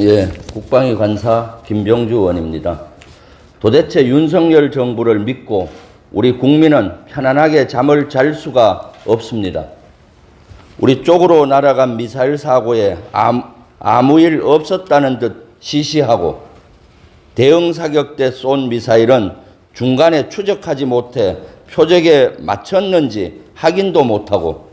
예, 국방위 관사 김병주 의원입니다. 도대체 윤석열 정부를 믿고 우리 국민은 편안하게 잠을 잘 수가 없습니다. 우리 쪽으로 날아간 미사일 사고에 아무 일 없었다는 듯 시시하고 대응 사격 때 쏜 미사일은 중간에 추적하지 못해 표적에 맞췄는지 확인도 못하고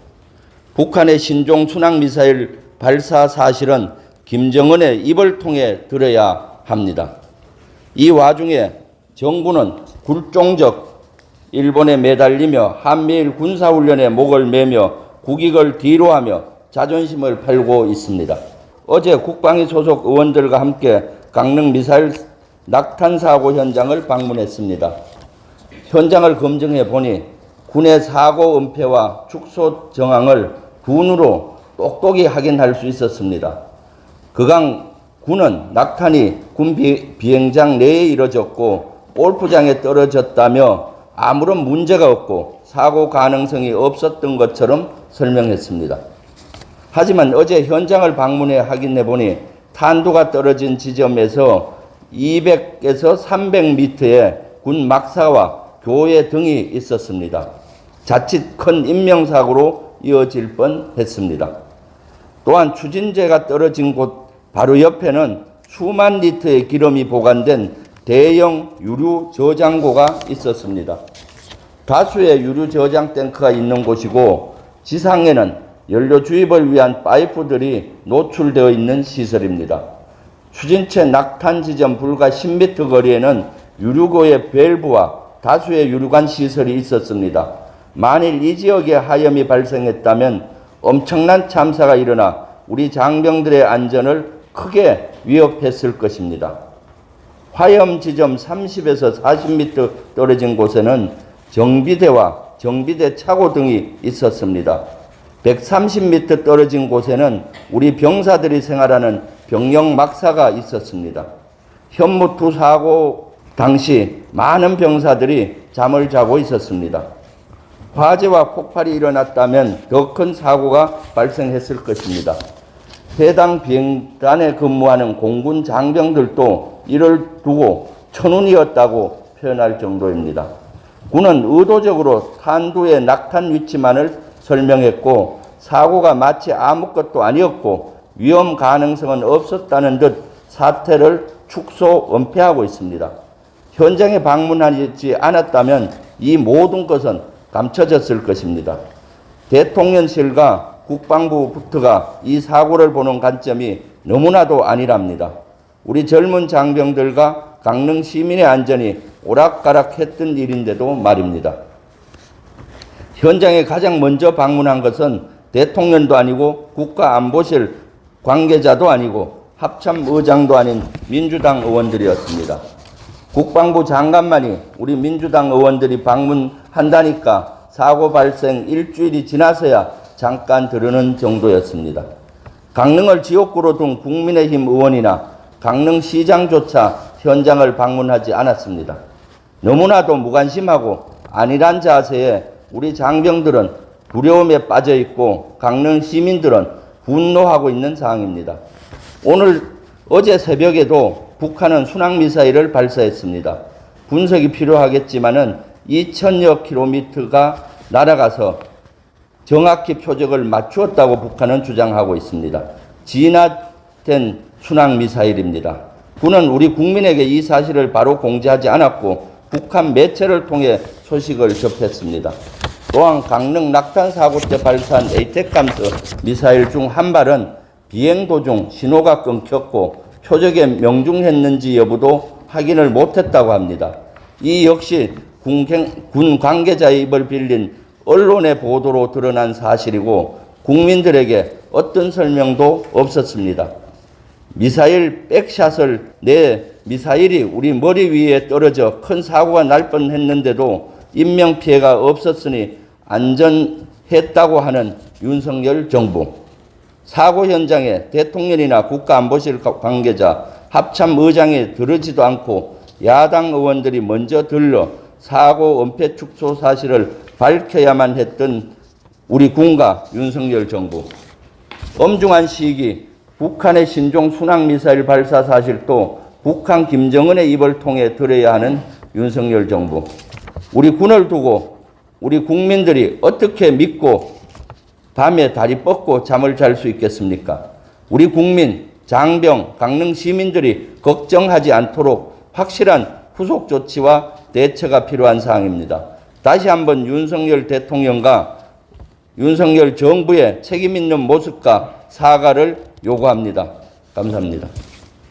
북한의 신종 순항 미사일 발사 사실은 김정은의 입을 통해 들어야 합니다. 이 와중에 정부는 굴종적 일본에 매달리며 한미일 군사훈련에 목을 매며 국익을 뒤로하며 자존심을 팔고 있습니다. 어제 국방위 소속 의원들과 함께 강릉 미사일 낙탄 사고 현장을 방문했습니다. 현장을 검증해 보니 군의 사고 은폐와 축소 정황을 눈으로 똑똑히 확인할 수 있었습니다. 그간 군은 낙탄이 군 비행장 내에 이뤄졌고 골프장에 떨어졌다며 아무런 문제가 없고 사고 가능성이 없었던 것처럼 설명했습니다. 하지만 어제 현장을 방문해 확인해 보니 탄두가 떨어진 지점에서 200에서 300m에 군 막사와 교회 등이 있었습니다. 자칫 큰 인명사고로 이어질 뻔했습니다. 또한 추진제가 떨어진 곳 바로 옆에는 수만 리터의 기름이 보관된 대형 유류 저장고가 있었습니다. 다수의 유류 저장 탱크가 있는 곳이고 지상에는 연료 주입을 위한 파이프들이 노출되어 있는 시설입니다. 추진체 낙탄 지점 불과 10m 거리에는 유류고의 밸브와 다수의 유류관 시설이 있었습니다. 만일 이 지역에 하염이 발생했다면 엄청난 참사가 일어나 우리 장병들의 안전을 크게 위협했을 것입니다. 화염 지점 30에서 40m 떨어진 곳에는 정비대와 정비대 차고 등이 있었습니다. 130m 떨어진 곳에는 우리 병사들이 생활하는 병력 막사가 있었습니다. 현무2 사고 당시 많은 병사들이 잠을 자고 있었습니다. 화재와 폭발이 일어났다면 더 큰 사고가 발생했을 것입니다. 해당 비행단에 근무하는 공군 장병들도 이를 두고 천운이었다고 표현할 정도입니다. 군은 의도적으로 탄두의 낙탄 위치만을 설명했고 사고가 마치 아무것도 아니었고 위험 가능성은 없었다는 듯 사태를 축소 은폐하고 있습니다. 현장에 방문하지 않았다면 이 모든 것은 감춰졌을 것입니다. 대통령실과 국방부부터가 이 사고를 보는 관점이 너무나도 아니랍니다. 우리 젊은 장병들과 강릉 시민의 안전이 오락가락했던 일인데도 말입니다. 현장에 가장 먼저 방문한 것은 대통령도 아니고 국가안보실 관계자도 아니고 합참의장도 아닌 민주당 의원들이었습니다. 국방부 장관만이 우리 민주당 의원들이 방문한다니까 사고 발생 일주일이 지나서야 잠깐 들으는 정도였습니다. 강릉을 지역구로 둔 국민의힘 의원이나 강릉시장조차 현장을 방문하지 않았습니다. 너무나도 무관심하고 안일한 자세에 우리 장병들은 두려움에 빠져 있고 강릉 시민들은 분노하고 있는 상황입니다. 어제 새벽에도 북한은 순항미사일을 발사했습니다. 분석이 필요하겠지만은 2000여 킬로미터가 날아가서 정확히 표적을 맞추었다고 북한은 주장하고 있습니다. 진화된 순항미사일입니다. 군은 우리 국민에게 이 사실을 바로 공지하지 않았고 북한 매체를 통해 소식을 접했습니다. 또한 강릉 낙탄 사고 때 발사한 에이테캄스 미사일 중 한 발은 비행 도중 신호가 끊겼고 표적에 명중했는지 여부도 확인을 못했다고 합니다. 이 역시 군 관계자의 입을 빌린 언론의 보도로 드러난 사실이고 국민들에게 어떤 설명도 없었습니다. 미사일 백샷을 내 미사일이 우리 머리 위에 떨어져 큰 사고가 날 뻔했는데도 인명피해가 없었으니 안전했다고 하는 윤석열 정부. 사고 현장에 대통령이나 국가안보실 관계자, 합참의장이 들으지도 않고 야당 의원들이 먼저 들러 사고 은폐 축소 사실을 밝혀야만 했던 우리 군과 윤석열 정부. 엄중한 시기 북한의 신종 순항미사일 발사 사실도 북한 김정은의 입을 통해 들어야 하는 윤석열 정부. 우리 군을 두고 우리 국민들이 어떻게 믿고 밤에 다리 뻗고 잠을 잘 수 있겠습니까? 우리 국민, 장병, 강릉 시민들이 걱정하지 않도록 확실한 후속 조치와 대처가 필요한 사항입니다. 다시 한번 윤석열 대통령과 윤석열 정부의 책임 있는 모습과 사과를 요구합니다. 감사합니다.